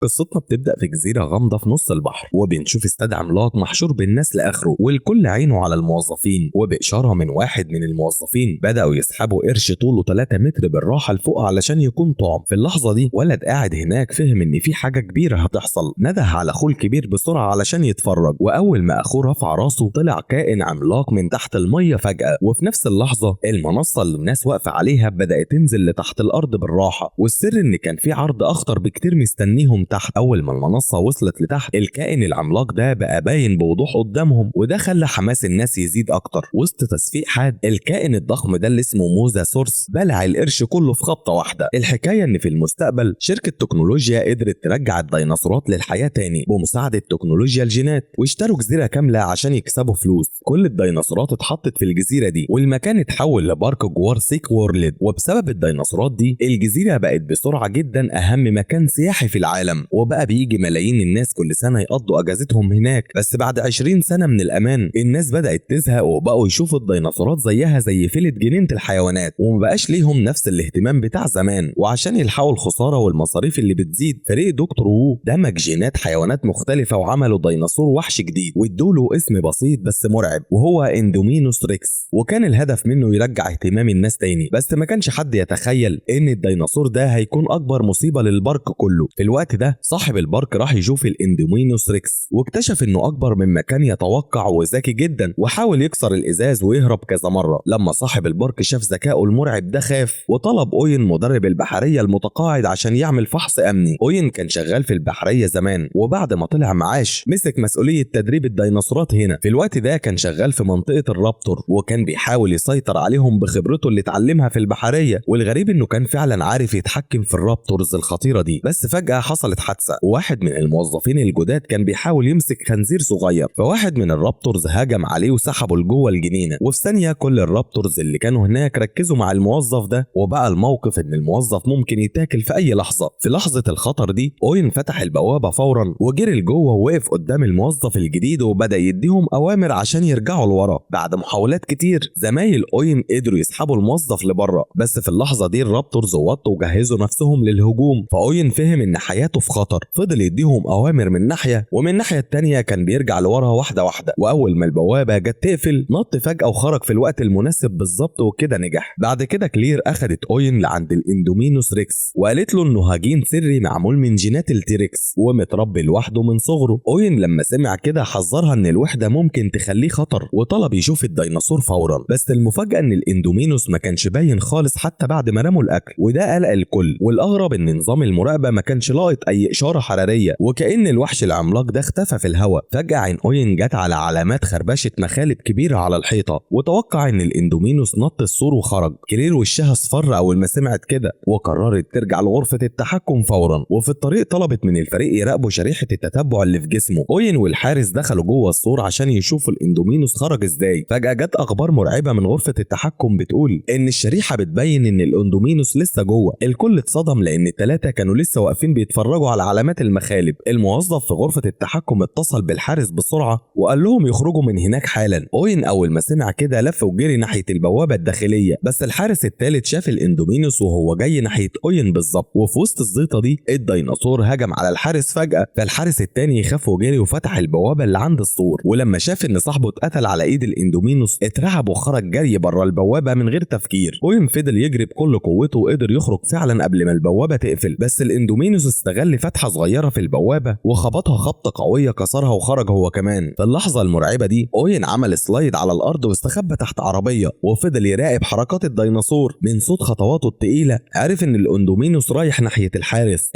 قصتنا بتبدأ في جزيرة غامضة في نص البحر، وبنشوف استاد عملاق محشور بالناس لآخره، والكل عينه على الموظفين. وبإشارة من واحد من الموظفين بدأوا يسحبوا قرش طوله 3 متر بالراحة لفوق علشان يكون طعم. في اللحظة دي ولد قاعد هناك فهم إن في حاجة كبيرة هتحصل، نده على أخوه الكبير بسرعة علشان يتفرج. وأول ما أخوه رفع راسه طلع كائن عملاق من تحت المية فجأة. وفي نفس اللحظة المنصة اللي الناس واقفة عليها بدأت تنزل لتحت الأرض بالراحة، والسر إن كان في عرض أخطر بكتير مستنيهم تحت. أول ما المنصة وصلت لتحت الكائن العملاق ده بقى باين بوضوح قدامهم، وده خلى حماس الناس يزيد أكتر. وسط تصفيق حاد الكائن الضخم ده اللي اسمه موزا سورس بلع القرش كله في خبطة واحدة. الحكاية إن في المستقبل شركة تكنولوجيا قدرت ترجع الديناصورات للحياة تاني بمساعدة تكنولوجيا الجينات، واشتروا جزيرة كاملة عشان يكسبوا فلوس. كل الديناصورات اتحطت في الجزيرة دي، والمكان اتحول لبارك جوار سيك وورلد. وبسبب الديناصورات دي الجزيرة بقت بسرعة جدا أهم مكان سياحي في العالم، وبقى بيجي ملايين الناس كل سنة يقضوا أجازتهم هناك. بس بعد 20 سنة من الأمان الناس بدأت تزهق، وبقوا يشوفوا الديناصورات زيها زي فيلة جنينة الحيوانات، ومبقاش ليهم نفس الاهتمام بتاع زمان. وعشان يلحقوا الخسارة والمصاريف اللي بتزيد، فريق دكتور وو دمج جينات حيوانات مختلفة وعملوا ديناصور وحش جديد، وادوله اسم بسيط بس مرعب، وهو اندومينوس ريكس. وكان الهدف منه يرجع اهتمام الناس تاني. بس ما كانش حد يتخيل ان الديناصور ده هيكون اكبر مصيبة للبارك كله. في الوقت ده صاحب البارك راح يشوف الاندومينوس ريكس، واكتشف انه اكبر مما كان يتوقع وذكي جدا، وحاول يكسر الازاز ويهرب كذا مرة. لما صاحب البارك شاف ذكائه المرعب ده خاف، وطلب اوين مدرب البحرية المتقاعد عشان يعمل فحص امني. اوين كان شغال في البحرية زمان، وبعد ما طلع معاش مسك مسؤولية تدريب الديناصورات هنا. في الوقت ده كان شغال في منطقة الرابتور، وكان بيحاول يسيطر عليهم بخبرته اللي اتعلمها في البحرية. والغريب انه كان فعلا عارف يتحكم في الرابتورز الخطيرة دي. بس فجأة حصلت حادثة، وواحد من الموظفين الجداد كان بيحاول يمسك خنزير صغير، فواحد من الرابتورز هجم عليه وسحبه لجوه الجنينة. وفي ثانية كل الرابتورز اللي كانوا هناك ركزوا مع الموظف ده، وبقى الموقف ان الموظف ممكن يتاكل في اي لحظة. في لحظة الخطر دي اوين فتح البوابة فورا وجري لجوه، ووقف قدام الموظف الجديد وبدأ يديهم اوامر عشان يرجعوا لورا. بعد محاولات كتير زمايل اوين قدروا يسحبوا الموظف لبره، بس في اللحظة دي الرابتورز وطوا وجهزوا نفسهم للهجوم. فاوين فهم ان حياته في خطر، فضل يديهم اوامر من ناحية، ومن الناحية التانية كان بيرجع لورا واحدة واحدة. واول ما البوابة جت تقفل نط فجأة وخرج في الوقت المناسب بالظبط، وكده نجح. بعد كده كلير اخدت اوين لعند الاندومينوس ريكس، وقالت له انه هجين سري معمول من جينات التيركس ومتربي لوحده من صغره. اوين لما سمع كده حذرها ان الوحدة ممكن تخليه خطر، وطلب يشوف الديناصور فورا. بس المفاجأة ان الاندومينوس ما كانش باين خالص حتى بعد ما رموا الاكل، وده قلق الكل. والاغرب ان نظام المراقبة ما كانش لاقط اي اشارة حرارية، وكأن الوحش العملاق ده اختفى في الهواء. فجأة عين اوين جت على علامات خربشة مخالب كبيرة على الحيطة، وتوقع ان الاندومينوس نط السور وخرج. كلير وشها اصفر اول ما سمعت كده، وقررت ترجع لغرفة التحكم فورا. وفي الطريق طلبت من الفريق يراقبوا شريحة التتبع اللي في جسمه. اوين والحارس دخلوا جوه السور عشان يشوفوا الاندومينوس خرج ازاي. فجأة جت اخبار مرعبة من غرفة التحكم بتقول ان الشريحة بتبين ان الاندومينوس لسه جوه. الكل اتصدم لان الثلاثة كانوا لسه واقفين بيتفرجوا على علامات المخالب. الموظف في غرفة التحكم اتصل بالحارس بسرعة وقال لهم يخرجوا من هناك حالا. اوين اول ما سمع كده لف وجري ناحية البوابة الداخلية، بس الحارس الثالث شاف الاندومينوس وهو جاي ناحية اوين بالظبط. وفي وسط الزيطة دي الديناصور هجم على الحارس فجأة، فالحارس الثاني خاف وجري وفتح البوابة اللي عند السور. ولما شاف ان صاحبه اتقتل على ايد الاندومينوس اترعب وخرج جري بره البوابة من غير تفكير. اوين فضل يجري بكل قوته وقدر يخرج فعلا قبل ما البوابة تقفل، بس الاندومينوس استغل فتحة صغيرة في البوابة وخبطها خبطة قوية كسرها وخرج هو كمان. في اللحظة المرعبة دي اوين عمل سلايد على الارض واستخبى تحت عربية، وفضل يراقب حركات الديناصور. من صوت خطواته التقيلة عرف ان الاندومينوس رايح ناحية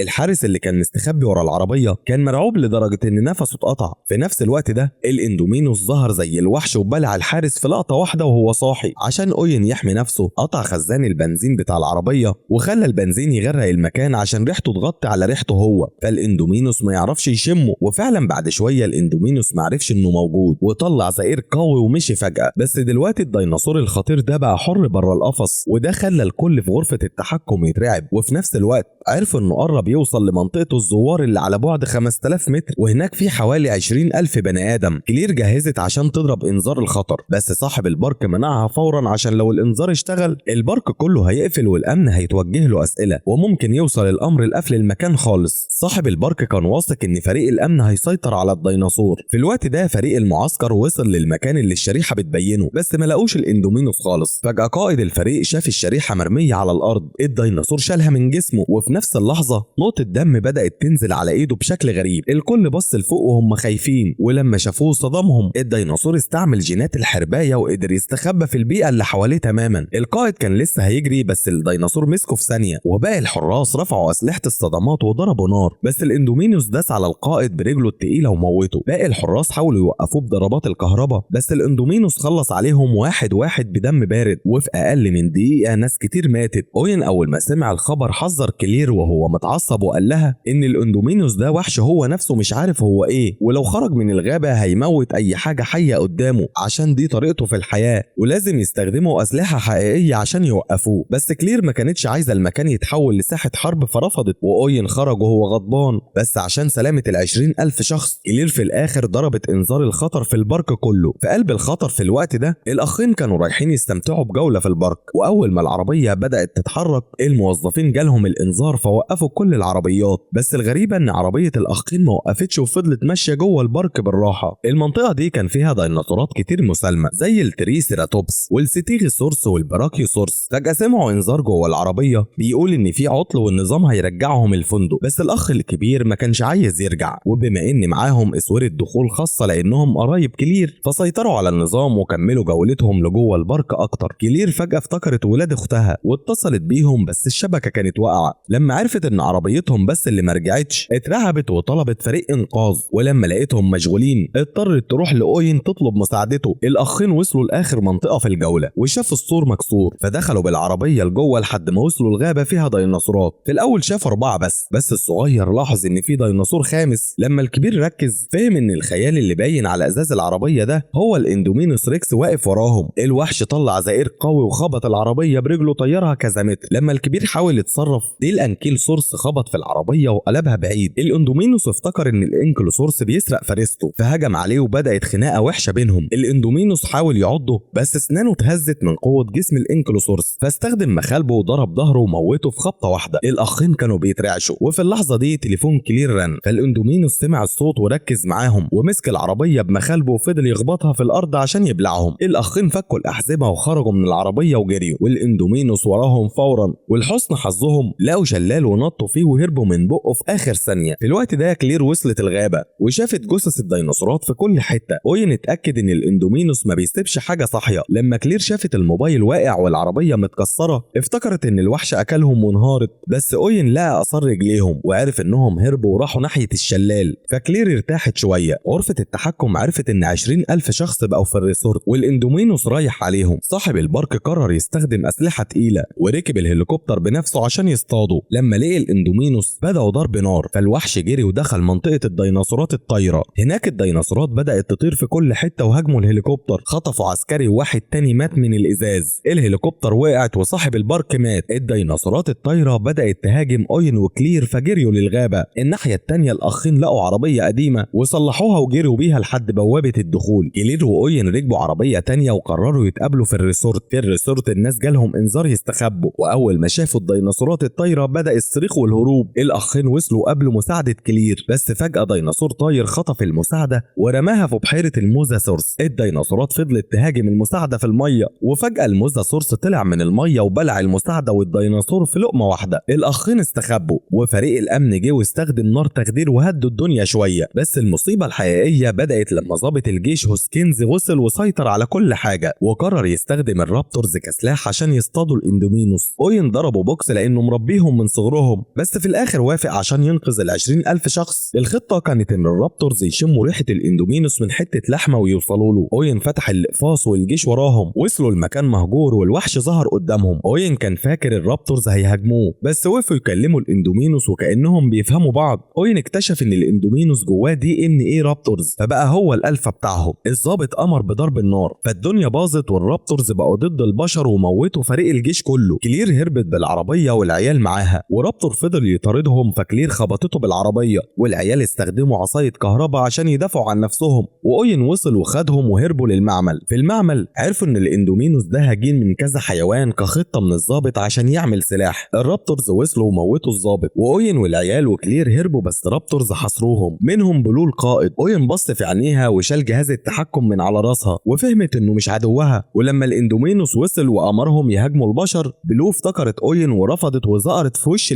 الحارس اللي كان مستخبي ورا العربية كان مرعوب لدرجة ان نفسه اتقطع. في نفس الوقت ده الاندومينوس ظهر زي الوحش وبلع الحارس في لقطة واحدة وهو صاحي. عشان اوين يحمي نفسه قطع خزان البنزين بتاع العربية وخلى البنزين يغرق المكان عشان ريحته تغطي على ريحته هو، فالاندومينوس ما يعرفش يشمه. وفعلا بعد شوية الاندومينوس ما عرفش انه موجود وطلع زئير قوي ومشي فجأة. بس دلوقتي الديناصور الخطير ده بقى حر بره القفص، وده خلى الكل في غرفة التحكم يترعب. وفي نفس الوقت عرف انه قرب يوصل لمنطقة الزوار اللي على بعد 5000 متر، وهناك في حوالي 20,000 بني آدم. كلير جهزت عشان تضرب انذار الخطر، بس صاحب البارك منعها فورا عشان لو الانذار اشتغل البارك كله هيقفل والامن هيتوجه له اسئلة، وممكن يوصل الامر لقفل المكان خالص. خالص. صاحب البارك كان واثق ان فريق الامن هيسيطر على الديناصور. في الوقت ده فريق المعسكر وصل للمكان اللي الشريحه بتبينه، بس ما لقوش الاندومينوس خالص. فجاه قائد الفريق شاف الشريحه مرميه على الارض، الديناصور شالها من جسمه، وفي نفس اللحظه نقطه دم بدات تنزل على ايده بشكل غريب. الكل بص لفوق وهم خايفين، ولما شافوه صدمهم. الديناصور استعمل جينات الحربايه وقدر يستخبى في البيئه اللي حواليه تماما. القائد كان لسه هيجري بس الديناصور مسكه في ثانيه، وباقي الحراس رفعوا اسلحه الصدمات وضربوا نار، بس الاندومينوس داس على القائد برجله التقيله وموته. باقي الحراس حاولوا يوقفوه بضربات الكهرباء، بس الاندومينوس خلص عليهم واحد واحد بدم بارد، وفي اقل من دقيقه ناس كتير ماتت. اوين اول ما سمع الخبر حذر كلير وهو متعصب وقال لها ان الاندومينوس ده وحش هو نفسه مش عارف هو ايه، ولو خرج من الغابه هيموت اي حاجه حيه قدامه عشان دي طريقته في الحياه، ولازم يستخدموا اسلحه حقيقيه عشان يوقفوه. بس كلير ما كانتش عايزه المكان يتحول لساحه حرب فرفضت، واوين خرج وهو غضبان. بس عشان سلامه ال20,000 شخص كلير في الاخر ضربت انذار الخطر في البارك كله. في قلب الخطر في الوقت ده الاخين كانوا رايحين يستمتعوا بجوله في البارك، واول ما العربيه بدات تتحرك الموظفين جالهم الانذار فوقفوا كل العربيات. بس الغريبه ان عربيه الاخين ما وقفتش وفضلت ماشيه جوه البارك بالراحه. المنطقه دي كان فيها ديناصورات كتير مسالمه زي التريسيراتوبس والستيغيسورس والبراكيوسورس. فجاه سمعوا انذار جوه العربيه بيقول ان في عطل والنظام هيرجعهم الفندق، بس الاخ الكبير ما كانش عايز يرجع، وبما ان معاهم اسوره دخول خاصه لانهم قرايب كلير فسيطروا على النظام وكملوا جولتهم لجوه البارك اكتر. كلير فجاه افتكرت ولاد اختها واتصلت بيهم، بس الشبكه كانت واقعه. لما عرفت ان عربيتهم بس اللي ما رجعتش اترعبت وطلبت فريق انقاذ، ولما لقيتهم مشغولين اضطرت تروح لاوين تطلب مساعدته. الاخين وصلوا لاخر منطقه في الجوله وشافوا السور مكسور، فدخلوا بالعربيه لجوه لحد ما وصلوا الغابه فيها ديناصورات. في الاول شافوا 4 بس الصغير لاحظ ان في ديناصور خامس. لما الكبير ركز فهم ان الخيال اللي باين على ازاز العربيه ده هو الاندومينوس ريكس واقف وراهم. الوحش طلع زئير قوي وخبط العربيه برجله طيرها كذا متر. لما الكبير حاول يتصرف دي الانكيلوسورس خبط في العربيه وقلبها بعيد. الاندومينوس افتكر ان الانكيلوسورس بيسرق فريسته فهجم عليه وبدات خناقه وحشه بينهم. الاندومينوس حاول يعضه بس اسنانه اتهزت من قوه جسم الانكيلوسورس فاستخدم مخالبه وضرب ظهره وموته في خبطه واحده. الاخين كانوا بيترعشوا، وفي اللحظه دي تليفون كلير رن، فالاندومينوس سمع الصوت وركز معاهم ومسك العربيه بمخالبه وفضل يخبطها في الارض عشان يبلعهم. الاخين فكوا الاحزمه وخرجوا من العربيه وجريوا، والاندومينوس وراهم فورا. ولحسن حظهم لقوا شلال ونطوا فيه وهربوا من بقه في اخر ثانيه. في الوقت ده كلير وصلت الغابه وشافت جثث الديناصورات في كل حته. اوين اتاكد ان الاندومينوس ما بيسيبش حاجه صاحيه. لما كلير شافت الموبايل واقع والعربيه متكسره افتكرت ان الوحش اكلهم وانهارت، بس اوين لقى اثار رجليهم وعرف انهم هربوا وراحوا ناحيه الشلال. فكلير ارتاحت شويه. غرفه التحكم عرفت ان 20,000 شخص بقوا في الريسورت والاندومينوس رايح عليهم. صاحب البارك قرر يستخدم اسلحه تقيله وركب الهليكوبتر بنفسه عشان يصطاده. لما لقي الاندومينوس بدأوا ضرب نار فالوحش جري ودخل منطقه الديناصورات الطايره. هناك الديناصورات بدأت تطير في كل حته وهاجموا الهليكوبتر، خطفوا عسكري وواحد تاني مات من الازاز. الهليكوبتر وقعت وصاحب البارك مات. الديناصورات الطايره بدأت تهاجم اوين وكلير فجريوا للغابه. الناحيه التانيه الاخين لقوا عربيه قديمه وصلحوها وجريوا بيها لحد بوابه الدخول. كلير واوين ركبوا عربيه تانيه وقرروا يتقابلوا في الريسورت. في الريسورت الناس جالهم انذار يستخبوا، واول ما شافوا الديناصورات الطايره بدأ الصريخ والهروب. الاخين وصلوا قبل مساعده كلير، بس فجاه ديناصور طاير خطف المساعده ورماها في بحيره الموزاسورس. الديناصورات فضلت تهاجم المساعده في الميه، وفجاه الموزاسورس طلع من الميه وبلع المساعده والديناصور في لقمه واحده. الاخين استخبوا وفريق الامن جه واستخدم نار تخدير وهدوا الدنيا شويه. بس المصيبه الحقيقيه بدات لما ضابط الجيش هوسكينز وصل وسيطر على كل حاجه وقرر يستخدم الرابتورز كسلاح عشان يصطادوا الاندومينوس. اوين ضربوا بوكس لانه مربيهم من صغرهم، بس في الاخر وافق عشان ينقذ ال20,000 شخص. الخطه كانت ان الرابتورز يشموا ريحه الاندومينوس من حته لحمه ويوصلوا له. اوين فتح الاقفاص والجيش وراهم. وصلوا المكان مهجور والوحش ظهر قدامهم. اوين كان فاكر الرابتورز هيهاجموه، بس وقفوا يكلموا الاندومينوس وكانهم بيفهموا بعض. اوين اكتشف ان الاندومينوس جواه DNA رابتورز فبقى هو الالفا بتاعهم. الضابط امر بضرب النار فالدنيا باظت والرابتورز بقوا ضد البشر وموتوا فريق الجيش كله. كلير هربت بالعربيه والعيال معاها، ورابتور فضل يطاردهم فكلير خبطته بالعربيه والعيال استخدموا عصايه كهرباء عشان يدافعوا عن نفسهم. واوين وصل وخدهم وهربوا للمعمل. في المعمل عرفوا ان الاندومينوس ده هجين من كذا حيوان كخطه من الضابط عشان يعمل سلاح. الرابتورز وصلوا وموتوا الضابط، واوين والعيال وكلير هربوا بس رابتورز حصروهم، منهم بلو القائد. اوين بص في عينيها وشال جهاز التحكم من على راسها وفهمت انه مش عدوها. ولما الاندومينوس وصل وامرهم يهاجموا البشر، بلو افتكرت اوين ورفضت وزقرت في وش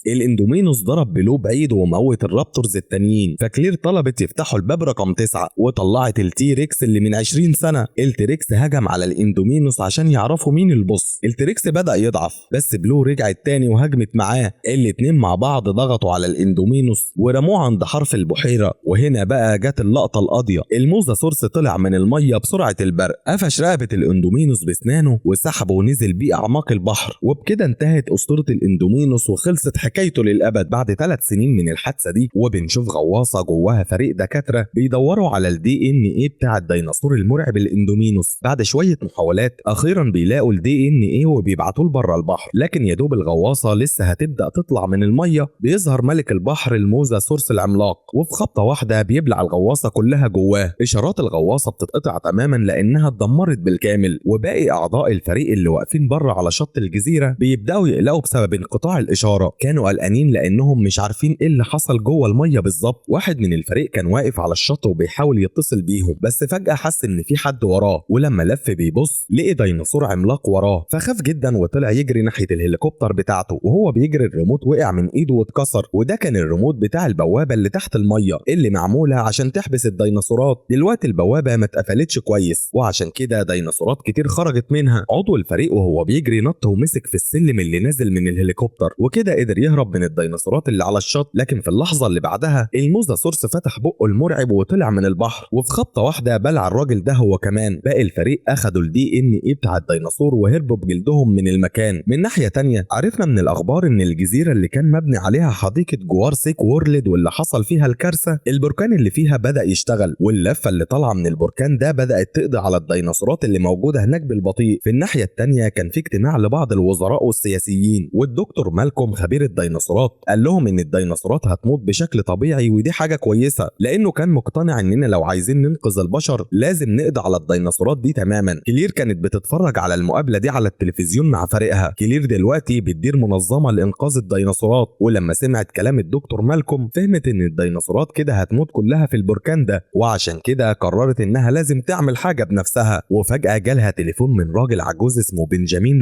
الاندومينوس ضرب بلو بعيد وموت الرابتورز التانيين. فكلير طلبت يفتحوا الباب رقم 9 وطلعت التيريكس اللي من 20 سنه. التيريكس هجم على الاندومينوس عشان يعرفوا مين البوس. التيريكس بدأ يضعف بس بلو رجعت تاني وهجمت معاه. الاتنين مع بعض ضغطوا على الاندومينوس ورموه عند حرف البحيره. وهنا بقى جت اللقطه القاضيه. الموزاسورس طلع من الميه بسرعه البرق، قفش رقبه الاندومينوس باسنانه وسحبه ونزل بيه اعماق البحر. وبكده انتهت اسطوره الاندومينوس وخلصت حكايته للابد بعد 3 سنين من الحادثه دي. وبنشوف غواصه جواها فريق دكاتره بيدوروا على الدي ان ايه بتاع الديناصور المرعب الاندومينوس. بعد شويه محاولات اخيرا بيلاقوا الدي ان ايه وبيبعتوه لبره البحر، لكن يا دوب الغواصه لسه هتبدا تطلع من الميه بيظهر ملك البحر الموزاسورس العملاق، وفي خبطه واحده بيبلع الغواصه كلها جواه. اشارات الغواصه بتتقطع تماما لانها اتدمرت بالكامل. وباقي اعضاء الفريق اللي واقفين بره على شط الجزيره بيبداوا يقلقوا بسبب انقطاع الاشاره. كانوا قلقانين لانهم مش عارفين ايه اللي حصل جوه الميه بالظبط. واحد من الفريق كان واقف على الشط وبيحاول يتصل بيهم، بس فجاه حس ان في حد وراه، ولما لف بيبص لقي ديناصور عملاق وراه. فخاف جدا وطلع يجري ناحيه الهليكوبتر بتاعته. وهو بيجري الريموت وقع من ايده واتكسر، وده كان الريموت بتاع البوابه اللي تحت الميه اللي معموله عشان تحبس الديناصورات. دلوقتي البوابه ما اتقفلتش كويس وعشان كده ديناصورات كتير خرجت منها. عضو الفريق وهو بيجري نط ومسك في السلم اللي نازل من الهليكوبتر، وكده قدر يهرب من الديناصورات اللي على الشط. لكن في اللحظه اللي بعدها الموزاسورس فتح بقه المرعب وطلع من البحر، وفي خبطه واحده بلع الراجل ده هو كمان. باقي الفريق اخدوا الدي ان ايه بتاع الديناصور وهربوا بجلدهم من المكان. من ناحيه تانية عرفنا من الاخبار ان الجزيره اللي كان مبني عليها حديقه جوار سيك وورلد واللي حصل فيها الكارثه، البركان اللي فيها بدا يشتغل، واللفه اللي طالعه من البركان ده بدات تقضي على الديناصورات اللي موجوده هناك بالبطيء. في الناحيه التانية كان في اجتماع لبعض الوزراء والسياسيين، والدكتور مالكوم خبير الديناصورات قال لهم ان الديناصورات هتموت بشكل طبيعي ودي حاجه كويسه، لانه كان مقتنع اننا لو عايزين ننقذ البشر لازم نقضي على الديناصورات دي تماما. كلير كانت بتتفرج على المقابله دي على التلفزيون مع فريقها. كلير دلوقتي بتدير منظمه لانقاذ الديناصورات، ولما سمعت كلام الدكتور مالكوم فهمت ان الديناصورات كده هتموت كلها في البركان ده، وعشان كده قررت انها لازم تعمل حاجه بنفسها. وفجاه جالها تليفون من راجل عجوز اسمه بنجامين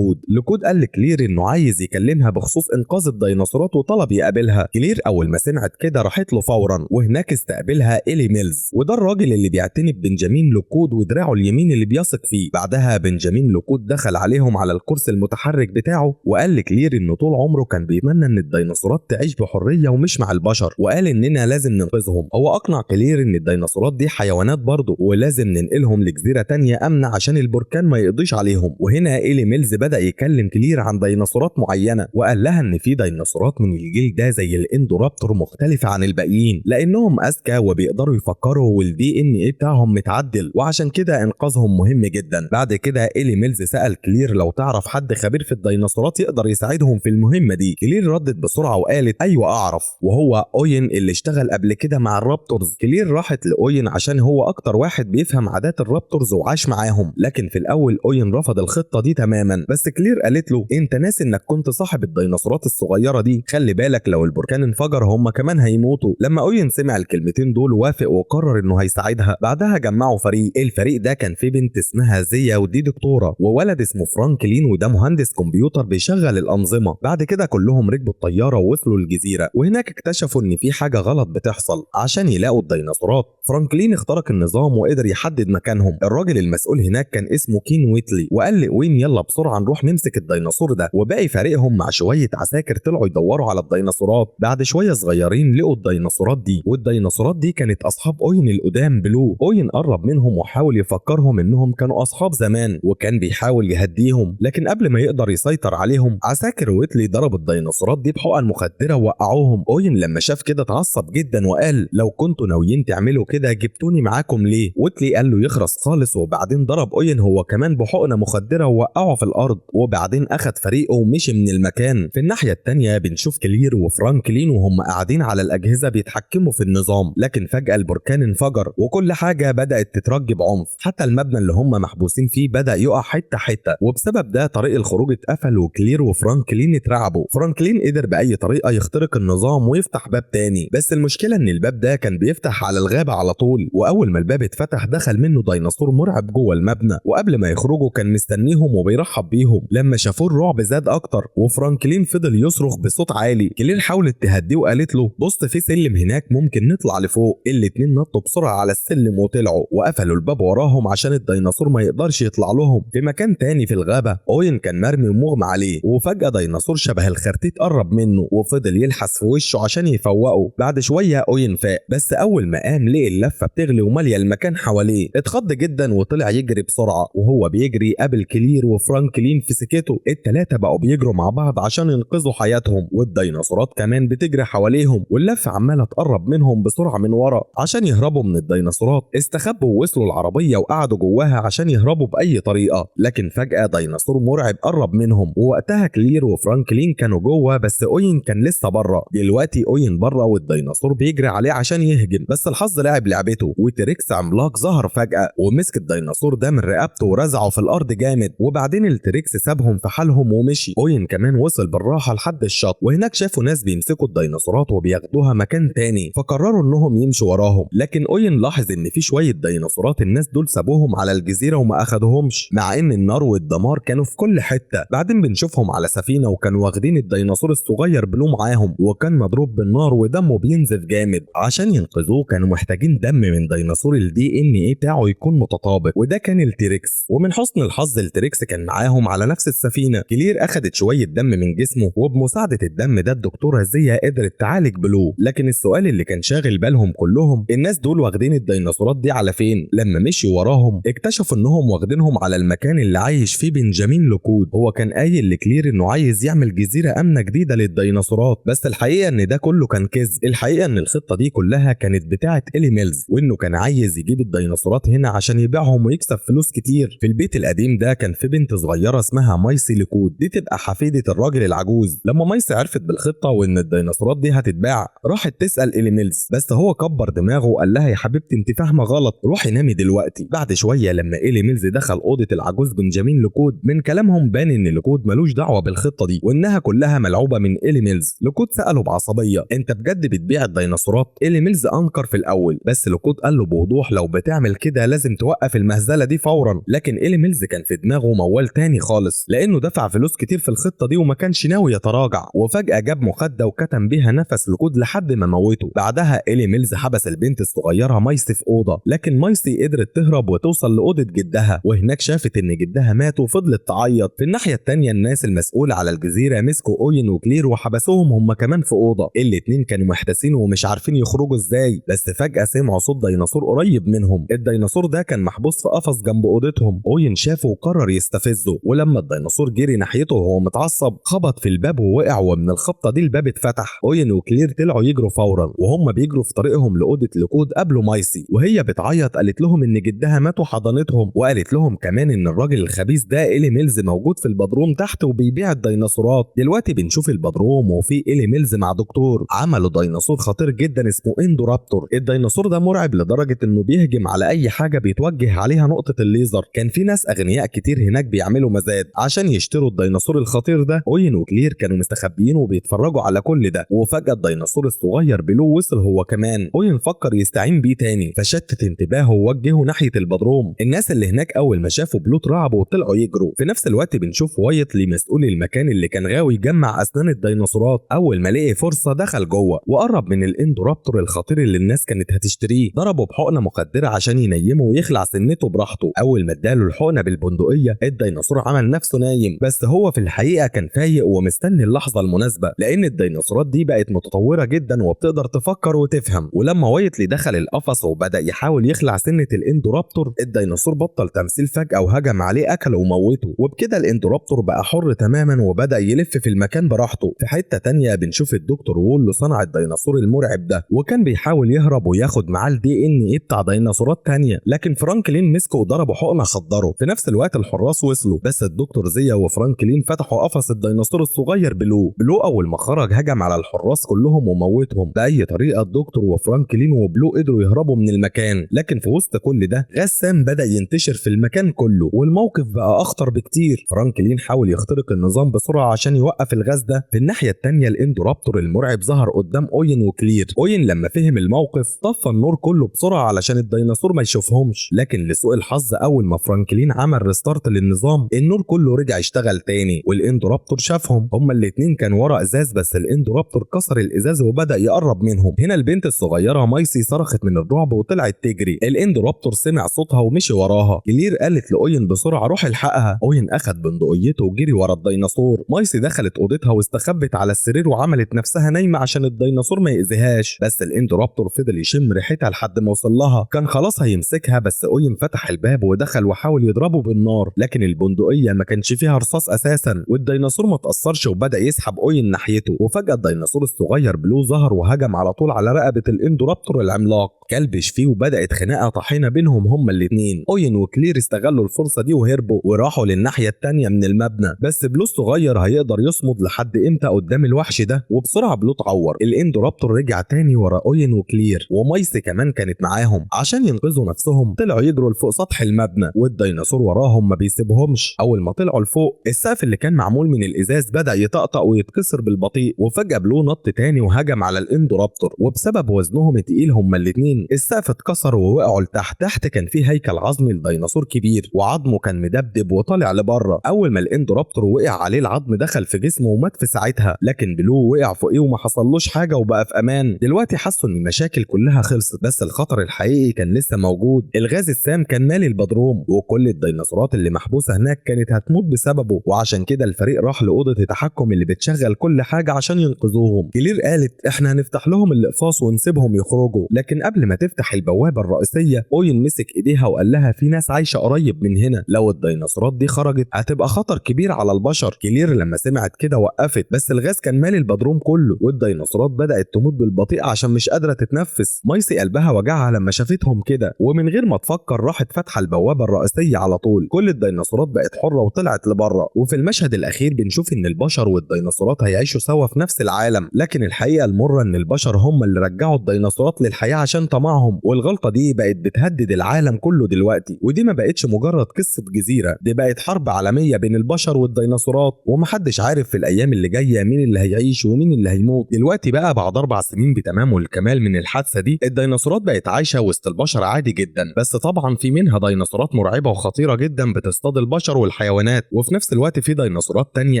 لوكود قال لكلير انه عايز يكلمها بخصوص انقاذ الديناصورات وطلب يقابلها. كلير اول ما سمعت كده راحت له فورا، وهناك استقبلها إيلي ميلز، وده الراجل اللي بيعتني ببنجامين لوكود ودراعه اليمين اللي بيثق فيه. بعدها بنجامين لوكود دخل عليهم على الكرسي المتحرك بتاعه وقال لكلير انه طول عمره كان بيتمنى ان الديناصورات تعيش بحريه ومش مع البشر، وقال اننا لازم ننقذهم. هو اقنع كلير ان الديناصورات دي حيوانات برضه ولازم ننقلهم لجزيره تانية امنه عشان البركان ما يقضيش عليهم. وهنا إيلي ميلز بدا يكلم كلير عن ديناصورات معينه، وقال لها ان في ديناصورات من الجيل ده زي الاندورابتور مختلفه عن الباقيين لانهم اذكى وبيقدروا يفكروا والدي ان ايه بتاعهم متعدل، وعشان كده انقاذهم مهم جدا. بعد كده إيلي ميلز سال كلير لو تعرف حد خبير في الديناصورات يقدر يساعدهم في المهمه دي. كلير ردت بسرعه وقالت ايوه اعرف، وهو اوين اللي اشتغل قبل كده مع الرابتورز. كلير راحت لاوين عشان هو اكتر واحد بيفهم عادات الرابتورز وعاش معاهم، لكن في الاول اوين رفض الخطه دي تماما. بس كلير قالت له انت ناسي انك كنت صاحب الديناصورات الصغيره دي، خلي بالك لو البركان انفجر هم كمان هيموتوا. لما اوين سمع الكلمتين دول وافق وقرر انه هيساعدها. بعدها جمعوا فريق. الفريق ده كان فيه بنت اسمها زيا ودي دكتوره، وولد اسمه فرانكلين وده مهندس كمبيوتر بيشغل الانظمه. بعد كده كلهم ركبوا الطياره ووصلوا الجزيره، وهناك اكتشفوا ان في حاجه غلط بتحصل. عشان يلاقوا الديناصورات فرانكلين اخترق النظام وقدر يحدد مكانهم. الراجل المسؤول هناك كان اسمه كين ويتلي، وقال لأوين يلا بسرعه نروح نمسك الديناصور ده. وباقي فريقهم مع شويه عساكر طلعوا يدوروا على الديناصورات. بعد شويه صغيرين لقوا الديناصورات دي، والديناصورات دي كانت اصحاب اوين القدام بلو. اوين قرب منهم وحاول يفكرهم انهم كانوا اصحاب زمان، وكان بيحاول يهديهم، لكن قبل ما يقدر يسيطر عليهم عساكر ويتلي ضربوا الديناصورات دي بحقن مخدره ووقعوهم. اوين لما شاف كده اتعصب جدا وقال لو كنتوا ناويين تعملوا كده جبتوني معاكم ليه؟ ويتلي قال له يخرس خالص، وبعدين ضرب اوين هو كمان بحقنه مخدره ووقعه في الارض، وبعدين اخد فريقه ومشي من المكان. في الناحيه التانيه بنشوف كلير وفرانكلين وهم قاعدين على الاجهزه بيتحكموا في النظام، لكن فجاه البركان انفجر وكل حاجه بدات تترج بعنف، حتى المبنى اللي هم محبوسين فيه بدا يقع حته حته، وبسبب ده طريق الخروج اتقفل وكلير وفرانكلين اترعبوا. فرانكلين قدر بأي طريقة يخترق النظام ويفتح باب تاني، بس المشكلة إن الباب ده كان بيفتح على الغابة على طول، وأول ما الباب اتفتح دخل منه ديناصور مرعب جوه المبنى، وقبل ما يخرجوا كان مستنيهم وبيرحب بيهم. لما شافوه الرعب زاد أكتر، وفرانكلين فضل يصرخ بصوت عالي. كلير حاولت تهديه وقالت له بص في سلم هناك ممكن نطلع لفوق. الاتنين نطوا بسرعة على السلم وطلعوا وقفلوا الباب وراهم عشان الديناصور ما يقدرش يطلع لهم. في مكان تاني في الغابة اوين كان مرمي ومغمى عليه، وفجأة ديناصور شبه الخرتيت قرب منه وفضل يلحس في وشه عشان يفوقه. بعد شوية اوين فاق، بس اول ما قام لقي اللفة بتغلي ومالية المكان حواليه. اتخض جدا وطلع يجري بسرعة، وهو بيجري قابل كلير وفرانكلين في سكته. التلاتة بقوا بيجروا مع بعض عشان ينقذوا حياتهم، والديناصورات كمان بتجري حواليهم، واللفة عمالة تقرب منهم بسرعة من ورا. عشان يهربوا من الديناصورات استخبوا ووصلوا العربية وقعدوا جواها عشان يهربوا بأي طريقة، لكن فجأة ديناصور مرعب قرب منهم، ووقتها كلير وفرانكلين كانوا جوه بس اوين كان لسه بره. دلوقتي اوين بره والديناصور بيجري عليه عشان يهجم، بس الحظ لعب لعبته وتريكس عملاق ظهر فجأة ومسك الديناصور ده من رقبته ورزعه في الأرض جامد، وبعدين التريكس سابهم في حالهم ومشي. اوين كمان وصل بالراحة لحد الشط، وهناك شافوا ناس بيمسكوا الديناصورات وبياخدوها مكان تاني، فقرروا انهم يمشوا وراهم. لكن اوين لاحظ ان في شوية ديناصورات الناس دول سابوهم على الجزيرة وما اخدوهمش، مع ان النار والدمار كانوا في كل حتة. بعدين بنشوفهم على سفينة وكانوا واخدين الديناصور الصغير بلو معاهم، وكان مضروب بالنار ودمه بينزف جامد. عشان ينقذوه كانوا محتاجين دم من ديناصور الدي ان ايه بتاعه يكون متطابق، وده كان التيركس. ومن حسن الحظ التيركس كان معاهم على نفس السفينة. كلير اخدت شوية دم من جسمه، وبمساعدة الدم ده الدكتورة زيا قدرت تعالج بلو. لكن السؤال اللي كان شاغل بالهم كلهم، الناس دول واخدين الديناصورات دي على فين؟ لما مشي وراهم اكتشفوا انهم واخدينهم على المكان اللي عايش فيه بنجامين لوكود. هو كان قايل لكلير انه عايز يعمل جزيرة امنة جديدة للديناصورات، بس الحقيقة ان ده كله كان كذب. الحقيقة ان الخطة دي كلها كانت بتاعة إلي ميلز، وانه كان عايز يجيب الديناصورات هنا عشان يبيعهم ويكسب فلوس كتير. في البيت القديم ده كان في بنت صغيرة اسمها مايسي لوكود، دي تبقى حفيدة الراجل العجوز. لما مايسي عرفت بالخطة وان الديناصورات دي هتتباع راحت تسأل إلي ميلز، بس هو كبر دماغه وقال لها يا حبيبتي انت فاهمة غلط، روحي نامي دلوقتي. بعد شوية لما إلي ميلز دخل أوضة العجوز بنجامين لوكود، من كلامهم بان ان لوكود ملوش دعوة بالخطة دي وانها كلها ملعوبة من إلي ميلز. لوكود سأله بعصبية انت بجد بتبيع الديناصورات؟ إلي ميلز انكر في الاول، بس لوكود قال له بوضوح لو بتعمل كده لازم توقف المهزلة دي فورا. لكن إلي ميلز كان في دماغه موال تاني خالص، لانه دفع فلوس كتير في الخطة دي وما كانش ناوي يتراجع. وفجأة جاب مخدة وكتم بيها نفس لوكود لحد ما موته. بعدها إلي ميلز حبس البنت الصغيرة مايسي في أوضة، لكن مايسي قدرت تهرب وتوصل لأوضة جدها، وهناك شافت ان جدها مات وفضلت تعيط. في الناحية التانية الناس المسؤولة على الجزيرة مسكوا اوين وكلير وحبسوهم هم كمان في أوضة. الاتنين كانوا محتاسين ومش عارفين يخرجوا ازاي، بس فجأة سمعوا صوت ديناصور قريب منهم. الديناصور ده كان محبوس في قفص جنب أوضتهم. اوين شافه وقرر يستفزه، ولما الديناصور جري ناحيته وهو متعصب خبط في الباب ووقع، ومن الخبطة دي الباب اتفتح. اوين وكلير طلعوا يجروا فورا، وهم بيجروا في طريقهم لأوضة لوكود قابلوا مايسي وهي بتعيط. قالت لهم ان جدها مات وحضنتهم، وقالت لهم كمان ان الراجل الخبيث ده إلي ميلز موجود في البدروم تحت وبيبيع الديناصورات. دلوقتي بنشوف البدروم وفي إلي ميلز مع دكتور عملوا ديناصور خطير جدا اسمه اندورابتور. الديناصور ده مرعب لدرجة انه بيهجم على اي حاجة بيتوجه عليها نقطة الليزر. كان في ناس اغنياء كتير هناك بيعملوا مزاد عشان يشتروا الديناصور الخطير ده. اوين وكلير كانوا مستخبيين وبيتفرجوا على كل ده، وفجأة الديناصور الصغير بلو وصل هو كمان. اوين فكر يستعين بيه تاني فشتت انتباهه ووجهه ناحية البدروم. الناس اللي هناك اول ما شافوا بلو اترعبوا وطلعوا يجروا. في نفس الوقت بنشوف وايتلي مسؤول المكان اللي كان غاوي يجمع اسنان الديناصورات، اول ما لقي فرصة دخل جوه وقرب من الاندورابتور الخطير اللي الناس كانت هتشتريه. ضربه بحقنة مخدرة عشان ينيمه ويخلع سنته براحته. اول ما اداله الحقنة بالبندقية الديناصور عمل نفسه نايم، بس هو في الحقيقة كان فايق ومستني اللحظة المناسبة، لان الديناصورات دي بقت متطورة جدا وبتقدر تفكر وتفهم. ولما وايتلي دخل القفص وبدأ يحاول يخلع سنة الاندورابتور الديناصور بطل تمثيل فجأة وهجم عليه اكله وموته، وبكده الاندورابتور بقى حر تماما وبدأ يلف في المكان براحته. في حتة تانية بنشوف الدكتور وولو صنع الديناصور المرعب ده، وكان بيحاول يهرب وياخد معاه الدي ان ايه بتاع ديناصورات تانية، لكن فرانكلين مسكه وضربه حقنة خدره. في نفس الوقت الحراس وصلوا، بس الدكتور زيا وفرانكلين فتحوا قفص الديناصور الصغير بلو. اول ما خرج هجم على الحراس كلهم وموتهم بأي طريقة. الدكتور وفرانكلين وبلو قدروا يهربوا من المكان، لكن في وسط كل ده غاز سام بدأ ينتشر في المكان كله والموقف بقى أخطر بكتير. فرانكلين حاول يخترق النظام بسرعة عشان يوقف الغاز ده. في الناحيه التانيه الاندورابتور المرعب ظهر قدام اوين وكلير. اوين لما فهم الموقف طفى النور كله بسرعه علشان الديناصور ما يشوفهمش، لكن لسوء الحظ اول ما فرانكلين عمل ريستارت للنظام النور كله رجع يشتغل تاني والاندورابتور شافهم. هما الاتنين كانوا ورا ازاز بس الاندورابتور كسر الازاز وبدا يقرب منهم. هنا البنت الصغيره مايسي صرخت من الرعب وطلعت تجري. الاندورابتور سمع صوتها ومشي وراها. كلير قالت لاوين بسرعه روح الحقها. اوين اخد بندقيته وجري ورا الديناصور. مايسي دخلت اوضتها واستخبت على السرير وعملت نفسها نايمه عشان الديناصور ما يأذيهاش، بس الاندورابتور فضل يشم ريحتها لحد ما وصل لها. كان خلاص هيمسكها بس اوين فتح الباب ودخل وحاول يضربه بالنار، لكن البندقيه ما كانش فيها رصاص اساسا والديناصور ما تأثرش وبدا يسحب اوين ناحيته. وفجاه الديناصور الصغير بلو ظهر وهجم على طول على رقبه الاندورابتور العملاق، كلبش فيه وبدات خناقه طحينه بينهم هما الاثنين. اوين وكلير استغلوا الفرصه دي وهربوا وراحوا للناحيه الثانيه من المبنى، بس بلو الصغير هيقدر يصمد لحد امتى قدام الوحش ده؟ وبسرعه بلو اتعور. الاندورابتور رجع تاني ورا اوين وكلير ومايسي كمان كانت معاهم عشان ينقذوا نفسهم. طلعوا يجروا لفوق سطح المبنى والديناصور وراهم ما بيسيبهمش. اول ما طلعوا لفوق السقف اللي كان معمول من الازاز بدا يطقطق ويتكسر بالبطيء، وفجاه بلو نط تاني وهجم على الاندورابتور وبسبب وزنهم التقيل هما الاثنين السقف اتكسر ووقعوا لتحت. تحت كان في هيكل عظمي لديناصور كبير وعظمه كان مدبدب وطالع لبره. اول ما الاندورابتور وقع عليه العظم دخل في جسمه ومات في ساعتها، لكن بلو وقع فوقيه وما حصلوش حاجه وبقى في امان. دلوقتي حسوا ان المشاكل كلها خلصت بس الخطر الحقيقي كان لسه موجود. الغاز السام كان مالي البدروم وكل الديناصورات اللي محبوسه هناك كانت هتموت بسببه، وعشان كده الفريق راح لاوضه التحكم اللي بتشغل كل حاجه عشان ينقذوهم. كلير قالت احنا هنفتح لهم الاقفاص ونسيبهم يخرجوا، لكن قبل ما تفتح البوابه الرئيسيه اوين مسك ايديها وقال لها في ناس عايشه قريب من هنا، لو الديناصورات دي خرجت هتبقى خطر كبير على البشر. كلير لما سمعت كده وقفت بس الغاز كان مالي البدروم كله والديناصورات بدات تموت بالبطيء عشان مش قادره تتنفس. مايسي قلبها وجعها لما شافتهم كده ومن غير ما تفكر راحت فاتحه البوابه الرئيسيه على طول. كل الديناصورات بقت حره وطلعت لبره. وفي المشهد الاخير بنشوف ان البشر والديناصورات هيعيشوا سوا في نفس العالم، لكن الحقيقه المره ان البشر هم اللي رجعوا الديناصورات للحياه عشان طمعهم، والغلطه دي بقت بتهدد العالم كله دلوقتي. ودي ما بقتش مجرد قصه جزيره، دي بقت حرب عالميه بين البشر والديناصورات ومحدش عارف في الايام اللي جايه مين اللي هيعيش ومين اللي هيموت. دلوقتي بقى بعد 4 سنين بتمام والكمال من الحادثه دي الديناصورات بقت عايشه وسط البشر عادي جدا، بس طبعا في منها ديناصورات مرعبه وخطيره جدا بتصطاد البشر والحيوانات، وفي نفس الوقت في ديناصورات تانية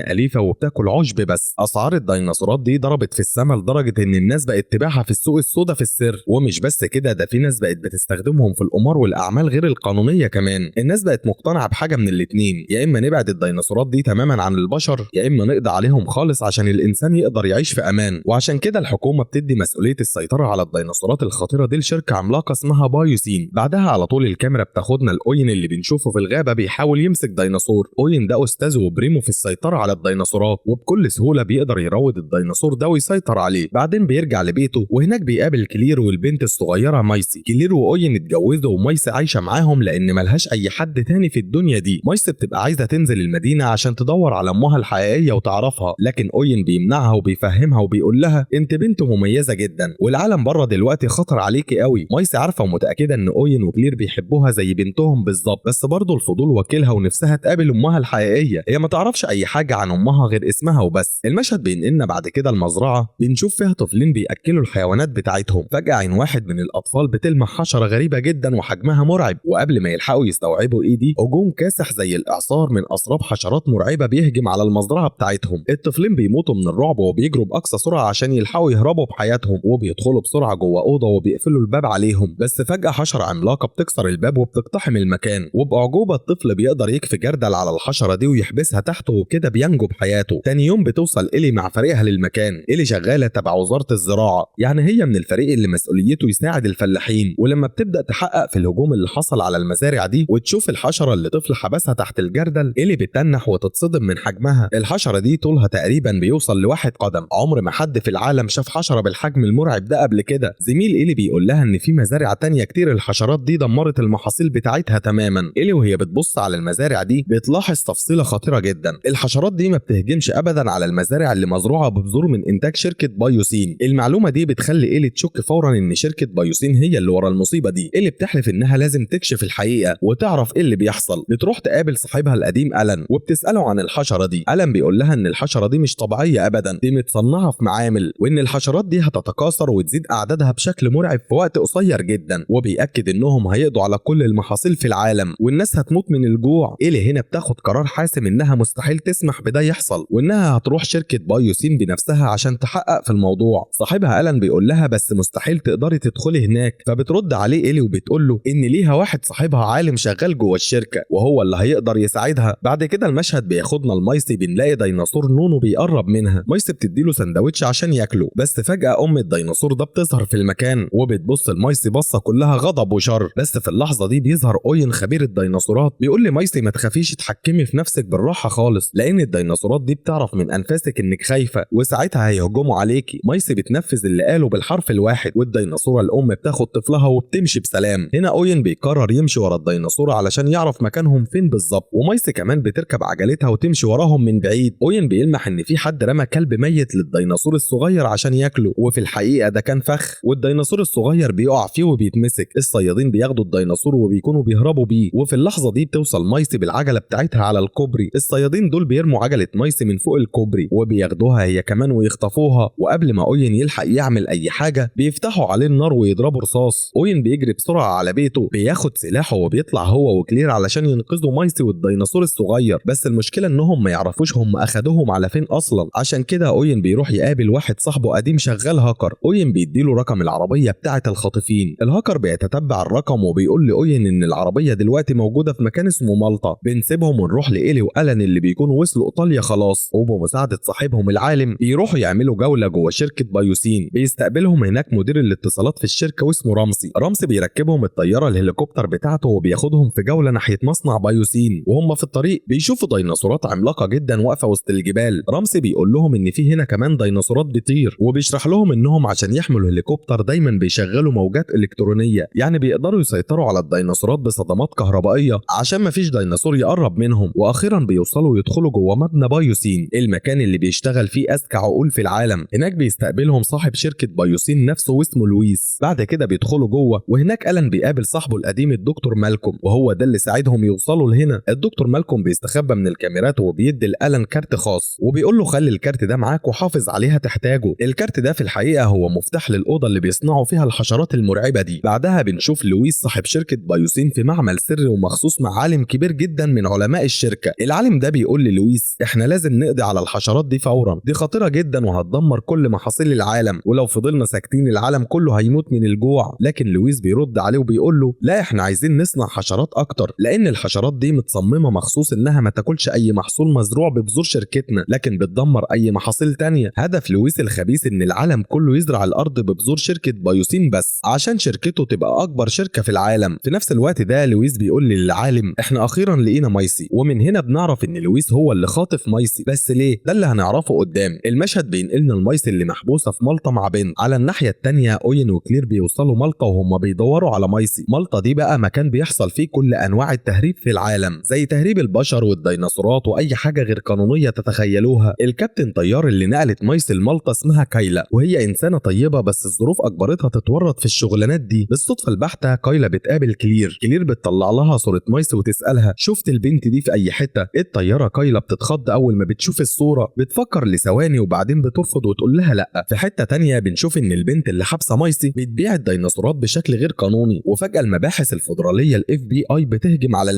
اليفه وبتاكل عشب بس. اسعار الديناصورات دي ضربت في السماء لدرجه ان الناس بقت تبيعها في السوق السوداء في السر. ومش بس كده، ده في ناس بقت بتستخدمهم في القمار والاعمال غير القانونيه كمان. الناس بقت مقتنعه بحاجه من الاتنين، يا اما نبعد الديناصورات دي تماما عن البشر يا اما نقضي عليهم خالص عشان الانسان يقدر يعيش في امان. وعشان كده الحكومه بتدي مسؤوليه السيطره على الديناصورات الخطيره دي لشركه عملاقه اسمها بايوسين. بعدها على طول الكاميرا بتاخدنا لاوين اللي بنشوفه في الغابه بيحاول يمسك ديناصور. اوين ده استاذ وبريمو في السيطره على الديناصورات وبكل سهوله بيقدر يروض الديناصور ده ويسيطر عليه. بعدين بيرجع لبيته وهناك بيقابل كلير والبنت الصغيره مايسي. كلير واوين اتجوزوا ومايسي عايشه معاهم لان ملهاش اي حد تاني في الدنيا دي. مايسي بتبقى عايزه تنزل المدينه عشان تدور على امها الحقيقيه وتعرفها، لكن اوين بيمنعها وبيفهمها وبيقول لها انت بنت مميزه جدا والعالم بره دلوقتي خطر عليكي قوي. مايسي عارفه ومتاكده ان اوين وكلير بيحبوها زي بنتهم بالظبط، بس برضه الفضول واكلها ونفسها تقابل امها الحقيقيه. هي ما تعرفش اي حاجه عن امها غير اسمها وبس. المشهد بينقلنا بعد كده المزرعه بنشوف فيها طفلين بياكلوا الحيوانات بتاعتهم. فجاه عين واحد من الاطفال بتلمح حشره غريبه جدا وحجمها مرعب، وقبل ما يلحقوا يستوعبوا ايه دي هجوم كاسح زي الاعصار من اسراب حشرات مرعبه بيهجم على المزرعه بتاعتهم. الطفلين بيموتوا من الرعب وبيجروا باقصى سرعه عشان يلحقوا يهربوا بحياتهم، وبيدخلوا بسرعه جوه اوضه وبيقفلوا الباب عليهم. بس فجاه حشره عملاقه بتكسر الباب وبتقتحم المكان، وبأعجوبه الطفل بيقدر يكفي جردل على الحشره دي ويحبسها تحته وكده بينجو بحياته. تاني يوم بتوصل إلي مع فريقها للمكان. إلي شغاله تبع وزاره الزراعه، يعني هي من الفريق اللي مسؤوليته يساعد الفلاحين. ولما بتبدا تحقق في الهجوم اللي حصل على المزارع دي وتشوف الحشره اللي طفل حبسها تحت الجردل، إلي بتتنح وتتصدم من حجمها. الحشره دي طولها تقريبا بيوصل ل1 قدم. عمر ما حد في العالم شاف حشره بالحجم المرعب ده قبل كده. زميل إلي بيقول لها ان في مزارع تانية كتير الحشرات دي دمرت المحاصيل بتاعتها تماما. إلي وهي بتبص على المزارع دي بتلاحظ تفصيله خطيره جدا. الحشرات دي ما بتهجمش ابدا على المزارع اللي مزروعه ببذور من انتاج شركه بايوسين. المعلومه دي بتخلي إلي تشك فورا ان شركه بايوسين هي اللي ورا المصيبه دي. إلي بتحلف انها لازم تكشف الحقيقه وتعرف ايه اللي بيحصل. بتروح تقابل صاحبها القديم ألان وبتساله عن الحشره دي. ألان بيقول لها ان الحشره دي مش مش طبيعية ابدا، دي متصنعة في معامل، وان الحشرات دي هتتكاثر وتزيد اعدادها بشكل مرعب في وقت قصير جدا، وبيأكد انهم هيقضوا على كل المحاصيل في العالم والناس هتموت من الجوع. إيلي هنا بتاخد قرار حاسم انها مستحيل تسمح بده يحصل، وانها هتروح شركة بايوسين بنفسها عشان تحقق في الموضوع. صاحبها ألان بيقول لها بس مستحيل تقدري تدخلي هناك، فبترد عليه إيلي وبتقول له ان ليها واحد صاحبها عالم شغال جوه الشركة وهو اللي هيقدر يساعدها. بعد كده المشهد بياخدنا لمايسي، بنلاقي ديناصور نونو بيقرب منها. مايسي بتديله سندوتش عشان ياكله، بس فجأة ام الديناصور ده بتظهر في المكان وبتبص لمايسي بصة كلها غضب وشر. بس في اللحظة دي بيظهر اوين خبير الديناصورات، بيقول لمايسي ما تخافيش، اتحكمي في نفسك بالراحة خالص، لان الديناصورات دي بتعرف من انفاسك انك خايفة وساعتها هيهجموا عليكي. مايسي بتنفذ اللي قاله بالحرف الواحد، والديناصورة الام بتاخد طفلها وبتمشي بسلام. هنا اوين بيقرر يمشي ورا الديناصورة علشان يعرف مكانهم فين بالظبط، ومايسي كمان بتركب عجلتها وتمشي وراهم من بعيد. اوين بيلمح ان في حد رمى كلب ميت للديناصور الصغير عشان ياكله، وفي الحقيقة ده كان فخ، والديناصور الصغير بيقع فيه وبيتمسك. الصيادين بياخدوا الديناصور وبيكونوا بيهربوا بيه، وفي اللحظة دي بتوصل مايسي بالعجلة بتاعتها على الكوبري. الصيادين دول بيرموا عجلة مايسي من فوق الكوبري وبياخدوها هي كمان ويخطفوها، وقبل ما اوين يلحق يعمل اي حاجة بيفتحوا عليه النار ويضربوا رصاص. اوين بيجري بسرعة على بيته، بياخد سلاحه وبيطلع هو وكلير علشان ينقذوا مايسي والديناصور الصغير، بس المشكلة انهم ما يعرفوش هم اخدوهم على فين اصلا. عشان كده اوين بيروح يقابل واحد صاحبه قديم شغال هاكر. اوين بيديله رقم العربية بتاعة الخاطفين. الهاكر بيتتبع الرقم وبيقول لأوين ان العربية دلوقتي موجودة في مكان اسمه مالطا. بنسيبهم ونروح لإيلي وألان اللي بيكونوا وصلوا ايطاليا خلاص، وبمساعدة صاحبهم العالم بيروحوا يعملوا جولة جوه شركة بايوسين. بيستقبلهم هناك مدير الاتصالات في الشركة واسمه رامسي بيركبهم الطيارة الهليكوبتر بتاعته وبياخدهم في جولة ناحية مصنع بايوسين. وهم في الطريق بيشوفوا ديناصورات عملاقة جدا واقفة وسط الجبال. رامسي بيقول لهم ان في هنا كمان ديناصورات بتطير، وبيشرح لهم انهم عشان يحملوا الهليكوبتر دايما بيشغلوا موجات الكترونية، يعني بيقدروا يسيطروا على الديناصورات بصدمات كهربائية عشان مفيش ديناصور يقرب منهم. واخيرا بيوصلوا يدخلوا جوه مبنى بايوسين، المكان اللي بيشتغل فيه اذكى عقول في العالم. هناك بيستقبلهم صاحب شركة بايوسين نفسه واسمه لويس. بعد كده بيدخلوا جوه، وهناك ألان بيقابل صاحبه القديم الدكتور مالكوم، وهو ده اللي ساعدهم يوصلوا لهنا. الدكتور مالكوم بيستخبى من الكاميرات وبيدي لألان كارت خاص، وبيقول له خلي الكارت ده معاك وحافظ عليها تحتاجه. الكارت ده في الحقيقة هو مفتاح للأوضة اللي بيصنعوا فيها الحشرات المرعبة دي. بعدها بنشوف لويس صاحب شركة بايوسين في معمل سري ومخصوص مع عالم كبير جدا من علماء الشركة. العالم ده بيقول للويس احنا لازم نقضي على الحشرات دي فورا، دي خطيرة جدا وهتدمر كل محاصيل العالم، ولو فضلنا ساكتين العالم كله هيموت من الجوع. لكن لويس بيرد عليه وبيقول له لا، احنا عايزين نصنع حشرات اكتر، لان الحشرات دي متصممة مخصوص انها ما تاكلش اي محصول مزروع ببذور شركتنا، لكن بتدمر اي محاصيل تانية. هدف لويس الخبيث ان العالم كله يزرع الارض ببذور شركة بايوسين بس عشان شركته تبقى اكبر شركة في العالم. في نفس الوقت ده لويس بيقول للعالم احنا اخيرا لقينا مايسي، ومن هنا بنعرف ان لويس هو اللي خاطف مايسي. بس ليه؟ ده اللي هنعرفه قدام. المشهد بينقلنا لمايسي اللي محبوسة في مالطا مع بنت. على الناحية التانية اوين وكلير بيوصلوا مالطا وهم بيدوروا على مايسي. مالطا دي بقى مكان بيحصل فيه كل انواع التهريب في العالم، زي تهريب البشر والديناصورات واي حاجة غير قانونية تتخيلوها. الكابتن طيار اللي نقلت مايسي لمالطا اسمها كايلا، وهي انسانة طيبة بس الظروف اجبرتها تتورط في الشغلانات دي. بالصدفة البحتة كايلا بتقابل كلير بتطلع لها صورة مايسي وتسألها شفت البنت دي في اي حتة؟ الطيارة كايلا بتتخض اول ما بتشوف الصورة، بتفكر لثواني وبعدين بترفض وتقول لها لا. في حتة تانية بنشوف ان البنت اللي حابسة مايسي بتبيع الديناصورات بشكل غير قانوني، وفجأة المباحث الفدرالية الاف بي اي بتهجم على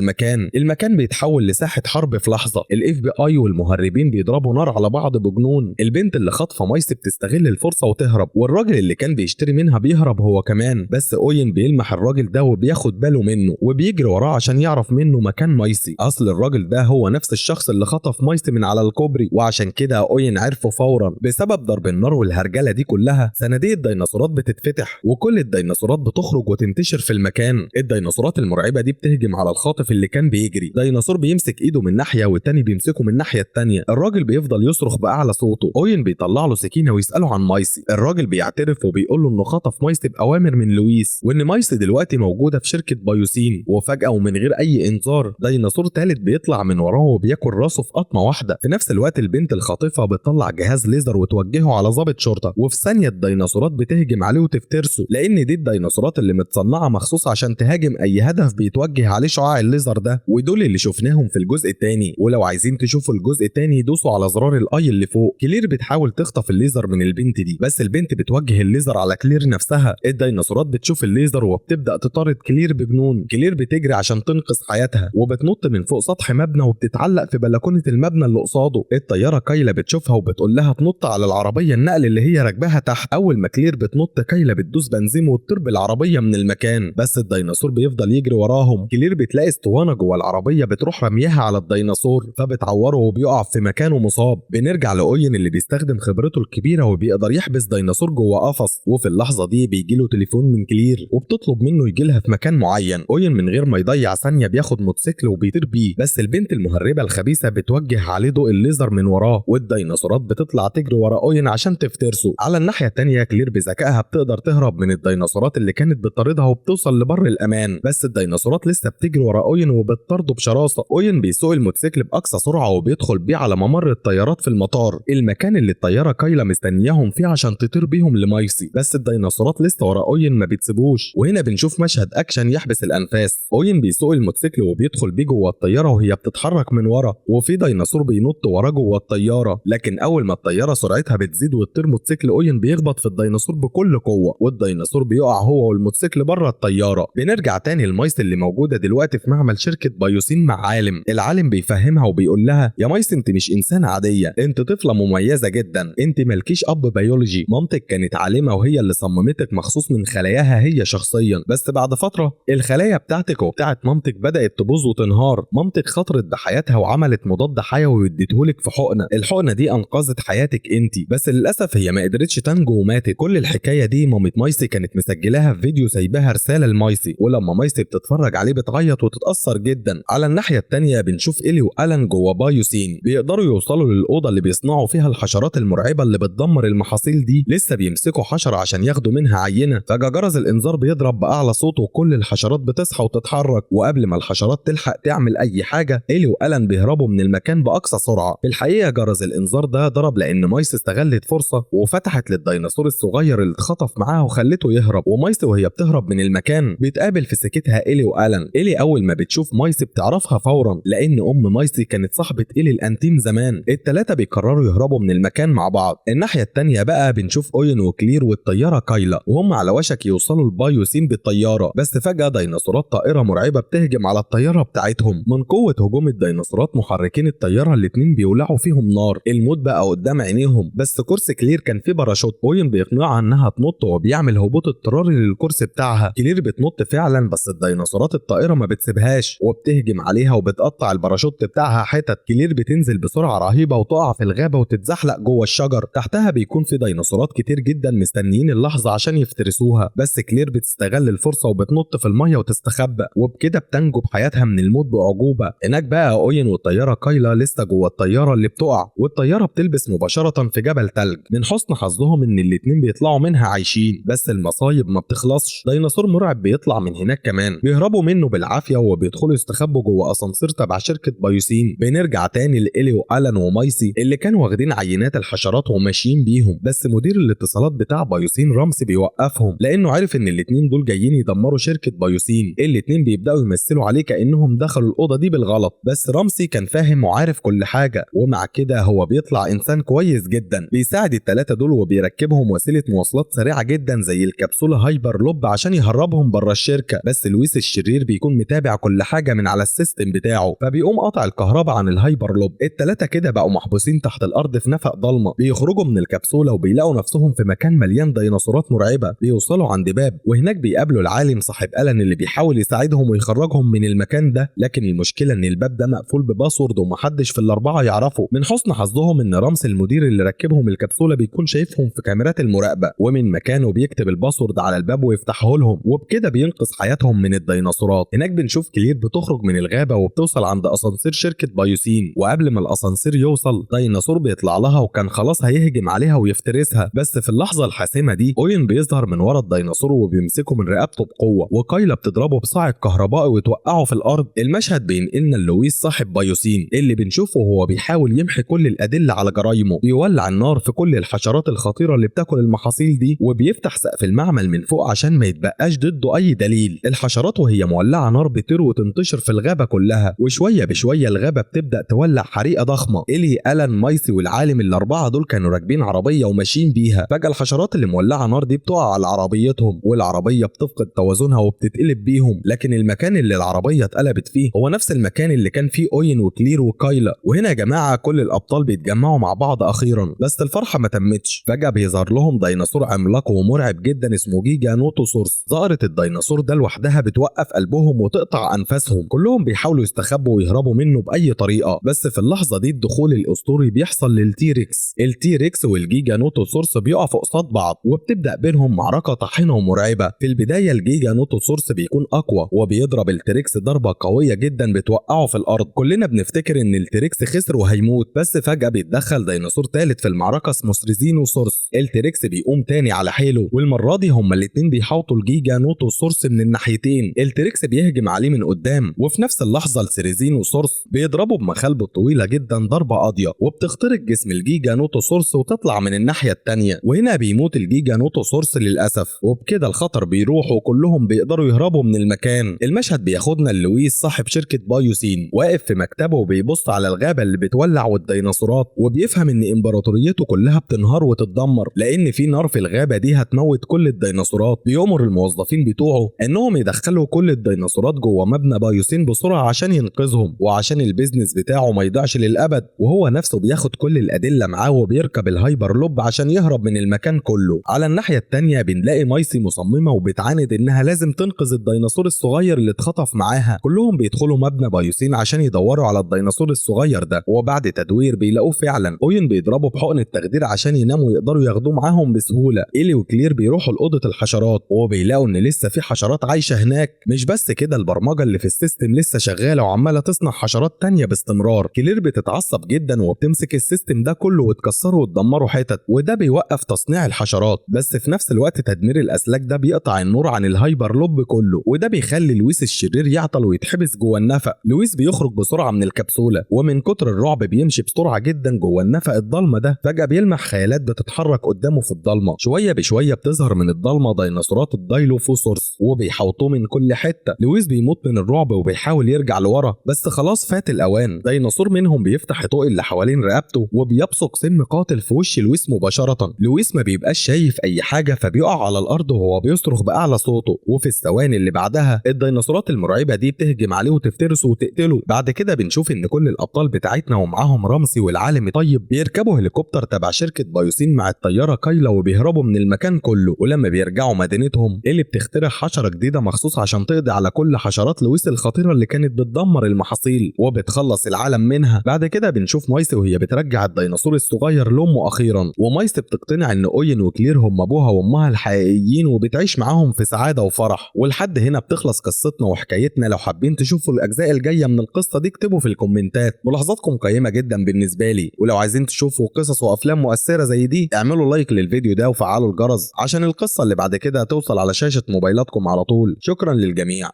المكان بيتحول لساحة حرب في لحظة. الاف بي اي والمهربين بيضربوا نار على بعض بجنون. البنت اللي خاطفة مايسي بتستغل الفرصة وتهرب، والراجل اللي كان بيشتري منها بيهرب هو كمان، بس اوين بيلمح الراجل ده وبياخد باله منه وبيجري وراه عشان يعرف منه مكان مايسي. اصل الراجل ده هو نفس الشخص اللي خطف مايسي من على الكوبري، وعشان كده اوين عرفه فورا. بسبب ضرب النار والهرجله دي كلها صناديق الديناصورات بتتفتح وكل الديناصورات بتخرج وتنتشر في المكان. الديناصورات المرعبه دي بتهجم على الخاطف اللي كان بيجري. ديناصور بيمسك ايده من ناحيه والتاني بيمسكه من الناحيه التانيه. الراجل بيفضل يصرخ باعلى صوته. اوين بيطلع له سكينه ويساله عن مايسي. الراجل بيعترف وبيقول له انه خطف مايسي باوامر من لويس، وان مايسي دلوقتي موجوده في شركه بايوسين. وفجاه ومن غير اي انذار ديناصور ثالث بيطلع من وراه وبياكل راسه في قطمه واحده. في نفس الوقت البنت الخاطفه بتطلع جهاز ليزر وتوجهه على ضابط شرطه، وفي ثانيه الديناصورات بتهجم عليه وتفترسه، لان دي الديناصورات اللي متصنعه مخصوص عشان تهاجم اي هدف بيتوجه عليه شعاع الليزر ده. ودول اللي شفناهم في الجزء الثاني. ولو عايزين تشوفوا الجزء الثاني دوسوا على زرار زرار الاي اللي فوق. كلير بتحاول تخطف الليزر من البنت دي، بس البنت بتوجه الليزر على كلير نفسها. الديناصورات بتشوف الليزر وبتبدا تطارد كلير بجنون. كلير بتجري عشان تنقذ حياتها وبتنط من فوق سطح مبنى وبتتعلق في بلكونه المبنى اللي قصاده. الطياره كايلا بتشوفها وبتقول لها تنط على العربيه النقل اللي هي راكباها تحت. اول ما كلير بتنط كايلا بتدوس بنزين وتطير بالعربيه من المكان، بس الديناصور بيفضل يجري وراهم. كلير بتلاقي اسطوانه جوه العربيه بتروح رميها على الديناصور فبتعوره وبيقع في مكانه مصاب. بنرجع لاوين اللي بيستخدم خبرته الكبيره وبيقدر يحبس ديناصور جوه قفص، وفي اللحظه دي بيجي له تليفون من كلير وبتطلب منه يجي لها في مكان معين. اوين من غير ما يضيع ثانيه بياخد موتوسيكل وبيطير بيه، بس البنت المهربه الخبيثه بتوجه عليه ضوء الليزر من وراه والديناصورات بتطلع تجري ورا اوين عشان تفترسه. على الناحيه الثانيه كلير بذكائها بتقدر تهرب من الديناصورات اللي كانت بتطاردها وبتوصل لبر الامان، بس الديناصورات لسه بتجري ورا اوين وبتطارده بشراسه. اوين بيسوق الموتوسيكل باقصى سرعه وبيدخل بيه على ممر الطيارات في المطار، المكان اللي الطياره كايلا مستنياهم فيه عشان تطير بيهم لمايسي، بس الديناصورات لسه ورا اوين ما بتسيبوش. وهنا بنشوف مشهد اكشن يحبس الانفاس. اوين بيسوق الموتوسيكل وبيدخل بيه جوه الطياره وهي بتتحرك من ورا، وفي ديناصور بينط وراه جوه الطياره، لكن اول ما الطياره سرعتها بتزيد وتطير موتوسيكل اوين بيخبط في الديناصور بكل قوه والديناصور بيقع هو والموتوسيكل بره الطياره. بنرجع تاني لمايسي اللي موجوده دلوقتي في معمل شركه بايوسين مع عالم. العالم بيفهمها وبيقول لها يا مايسي انت مش انسانه عاديه، انت طفله مميزه جدا، انت مالكيش اب بيولوجي، مامتك كانت عالمه وهي اللي صممتك مخصوص من خلاياها هي شخصيا، بس بعد فتره الخلايا بتاعتك وبتاعت مامتك بدات تبوظ وتنهار. مامتك خطرت بحياتها وعملت مضاد حيوي واديتهولك في حقنه، الحقنه دي انقذت حياتك انت، بس للاسف هي ما قدرتش تنجو وماتت. كل الحكايه دي مامة مايسي كانت مسجلاها في فيديو سايباها رساله لمايسي، ولما مايسي بتتفرج عليه بتعيط وتتاثر جدا. على الناحيه الثانيه بنشوف إيلي وألان جوه بايوسين بيقدروا يوصلوا للاوضه اللي بيصنعوا فيها الحشرات المرعبه اللي بتدمر المحاصيل دي. لسه بيمسكوا حشره عشان ياخدوا منها عينه، فجأة جرس الانذار بيضرب باعلى صوت وكل الحشرات بتصحى وتتحرك، وقبل ما الحشرات تلحق تعمل اي حاجه إيلي وألان بيهربوا من المكان باقصى سرعه. في الحقيقه جرس الانذار ده ضرب لان مايسي استغلت فرصه وفتحت للديناصور الصغير اللي اتخطف معاها وخلته يهرب، ومايسي وهي بتهرب من المكان بيتقابل في سكتها إيلي وألان. إيلي اول ما بتشوف مايسي بتعرفها فورا لان مايسي كانت صاحبه إيلي الانتيم زمان. الثلاثه بيقرروا يهربوا من المكان مع بعض. الناحيه الثانيه بقى بنشوف اوين وكلير والطياره كايلا وهم على وشك يوصلوا لبايوسين بالطياره، بس فجاه ديناصورات طائره مرعبه بتهجم على الطياره بتاعتهم. من قوه هجوم الديناصورات محركين الطياره الاثنين بيولعوا فيهم نار، الموت بقى قدام عينيهم، بس كرسي كلير كان فيه باراشوت. اوين بيقنعها انها تنط وبيعمل هبوط اضطراري للكرسي بتاعها. كلير بتنط فعلا بس الديناصورات الطائره ما بتسيبهاش وبتهجم عليها وبتقطع الباراشوت بتاعها حتت. كلير بتنزل بسرعه رهيبه وتقع في الغابه وتتزحلق جوه الشجر، تحتها بيكون في ديناصورات كتير جدا مستنيين اللحظه عشان يفترسوها، بس كلير بتستغل الفرصه وبتنط في الميه وتستخبى، وبكده بتنجو بحياتها من الموت باعجوبه. هناك بقى اوين والطياره كايلا لسه جوه الطياره اللي بتقع، والطياره بتلبس مباشره في جبل تلج. من حسن حظهم ان الاتنين بيطلعوا منها عايشين، بس المصايب ما بتخلصش. ديناصور مرعب بيطلع من هناك كمان، بيهربوا منه بالعافيه وبيدخلوا يستخبوا جوه اسانسير تبع شركه بايوسين. بنرجع تاني لإيلي وألان ومايسي اللي كانوا واخدين عينات الحشرات وماشيين بيهم، بس مدير الاتصالات بتاع بايوسين رامسي بيوقفهم لانه عارف ان الاتنين دول جايين يدمروا شركه بايوسين. الاتنين بيبداوا يمثلوا عليه كانهم دخلوا الاوضه دي بالغلط، بس رامسي كان فاهم وعارف كل حاجه، ومع كده هو بيطلع انسان كويس جدا بيساعد الثلاثه دول وبيركبهم وسيله مواصلات سريعه جدا زي الكبسوله هايبر لوب عشان يهربهم بره الشركه. بس لويس الشرير بيكون متابع كل حاجه من على السيستم بتاعه فبيقوم قاطع الكهرباء عن الهايبر لوب. الثلاثه كده بقوا محبوسين تحت الارض في نفق ضلمه. بيخرجوا من الكبسوله وبيلاقوا نفسهم في مكان مليان ديناصورات مرعبه. بيوصلوا عند باب وهناك بيقابلوا العالم صاحب ألان اللي بيحاول يساعدهم ويخرجهم من المكان ده، لكن المشكله ان الباب ده مقفول بباسورد ومحدش في الاربعه يعرفه. من حسن حظهم ان رامس المدير اللي ركبهم الكبسوله بيكون شايفهم في كاميرات المراقبه ومن مكانه بيكتب الباسورد على الباب ويفتحه لهم، وبكده بينقذ حياتهم من الديناصورات. هناك بنشوف كلير بتخرج من الغابه وبتوصل عند اسانسير شركه بايوسين، وقبل ما الاسانسير يوصل ديناصور بيطلع لها وكان خلاص هيهجم عليها ويفترسها، بس في اللحظه الحاسمه دي اوين بيظهر من ورا الديناصور وبيمسكه من رقبته بقوه، وكايلا بتضربه بصاع الكهربائي وتوقعه في الارض. المشهد بينقلنا لويس صاحب بايوسين اللي بنشوفه وهو بيحاول يمحي كل الادله على جرايمه، بيولع النار في كل الحشرات الخطيره اللي بتاكل المحاصيل دي، وبيفتح سقف المعمل من فوق عشان ما يتبقاش ضده اي دليل. الحشرات وهي مولعه نار بتطير وتنتشر في الغابه كلها، وشويه بشويه الغابه بتبدا تولع حريقه ضخمه. إيلي كالي، ألان، مايسي والعالم، الأربعة دول كانوا راكبين عربية وماشيين بيها. فجأة الحشرات اللي مولعة نار دي بتقع على عربيتهم، والعربية بتفقد توازنها وبتتقلب بيهم. لكن المكان اللي العربية اتقلبت فيه هو نفس المكان اللي كان فيه اوين وكلير وكايلا. وهنا يا جماعة كل الأبطال بيتجمعوا مع بعض أخيرا، بس الفرحة ما تمتش. فجأة بيظهر لهم ديناصور عملاق ومرعب جدا اسمه جيجا نوتوسورس. ظهرة الديناصور ده لوحدها بتوقف قلبهم وتقطع أنفاسهم. كلهم بيحاولوا يستخبوا ويهربوا منه بأي طريقة، بس في اللحظة دي الدخول الأسطوري بيحصل للتيركس. التيركس والجيجا نوتوسورس بيقفوا قصاد بعض وبتبدأ بينهم معركة طاحنة ومرعبة. في البداية الجيجا نوتوسورس بيكون أقوى وبيضرب التيركس ضربة قوية جدا بتوقعه في الأرض. كلنا بنفتكر إن التيركس خسر وهيموت، بس فجأة بيتدخل ديناصور ثالث في المعركة اسمه سريزينوسورس. التيركس بيقوم تاني على حيله، والمرة دي هما الاتنين بيحاوطوا الجيجا نوتوسورس من الناحيتين. التيركس بيهجم عليه من قدام، وفي نفس اللحظة السريزينوسورس بيضربه بمخالبه الطويلة جدا ضربة قاضية وبتخترق جسم الجيجا نوتوسورس وتطلع من الناحية التانية. وهنا بيموت الجيجا نوتوسورس للأسف، وبكده الخطر بيروح وكلهم بيقدروا يهربوا من المكان. المشهد بياخدنا للويس صاحب شركة بايوسين واقف في مكتبه وبيبص على الغابة اللي بتولع والديناصورات، وبيفهم ان امبراطوريته كلها بتنهار وتتدمر لان في نار في الغابة دي هتموت كل الديناصورات. بيأمر الموظفين بتوعه انهم يدخلوا كل الديناصورات جوه مبنى بايوسين بسرعة عشان ينقذهم وعشان البيزنس بتاعه ما يضيعش للأبد. وهو نفسه بياخد كل الأدلة معاه وبيركب الهايبر لوب عشان يهرب من المكان كله. على الناحية التانية بنلاقي مايسي مصممة وبتعاند انها لازم تنقذ الديناصور الصغير اللي اتخطف معاها. كلهم بيدخلوا مبنى بايوسين عشان يدوروا على الديناصور الصغير ده، وبعد تدوير بيلاقوه فعلا. اوين بيضربوا بحقن التخدير عشان يناموا ويقدروا ياخدوه معاهم بسهولة. إيلي وكلير بيروحوا لأوضة الحشرات وبيلاقوا ان لسه في حشرات عايشة هناك. مش بس كده، البرمجة اللي في السيستم لسه شغالة وعمالة تصنع حشرات تانية باستمرار. كلير بتتعصب جدا وبتمسك السيستم ده كله وتكسره وتدمره حتت، وده بيوقف تصنيع الحشرات. بس في نفس الوقت تدمير الأسلاك ده بيقطع النور عن الهايبر لوب كله، وده بيخلي لويس الشرير يعطل ويتحبس جوه النفق. لويس بيخرج بسرعة من الكبسولة، ومن كتر الرعب بيمشي بسرعة جدا جوه النفق الضلمة ده. فجأة بيلمح خيالات بتتحرك قدامه في الضلمة. شوية بشوية بتظهر من الضلمة ديناصورات الدايلوفوسورس وبيحوطوه من كل حتة. لويس بيموت من الرعب وبيحاول يرجع لورا، بس خلاص فات الأوان. ديناصور منهم بيفتح الطوق اللي حوالين رقبته وبيبصق سم قاتل في وش لويس مباشرة. لويس ما بيبقاش شايف أي حاجة فبيقع على الأرض وهو بيصرخ بأعلى صوته. وفي الثواني اللي بعدها الديناصورات المرعبة دي بتهجم عليه وتفترسه وتقتله. بعد كده بنشوف إن كل الأبطال بتاعتنا ومعاهم رامسي والعالم الطيب بيركبوا هليكوبتر تبع شركة بايوسين مع الطيارة كايلا وبيهربوا من المكان كله. ولما بيرجعوا مدينتهم اللي بتخترع حشرة جديدة مخصوص عشان تقضي على كل حشرات لويس الخطيرة اللي كانت بتدمر المحاصيل وبتخلص العالم منها. بعد كده بنشوف مايسي وهي بترجع الديناصور الصغير لأمه أخيرا، ومايسي بتقتنع إن أوين وكلير هم أبوها وأمها الحقيقيين وبتعيش معاهم في سعادة وفرح. ولحد هنا بتخلص قصتنا وحكايتنا. لو حابين تشوفوا الأجزاء الجاية من القصة دي اكتبوا في الكومنتات. ملاحظاتكم قيمة جدا بالنسبة لي، ولو عايزين تشوفوا قصص وأفلام مؤثرة زي دي اعملوا لايك للفيديو ده وفعلوا الجرس عشان القصة اللي بعد كده توصل على شاشة موبايلاتكم على طول. شكرا للجميع.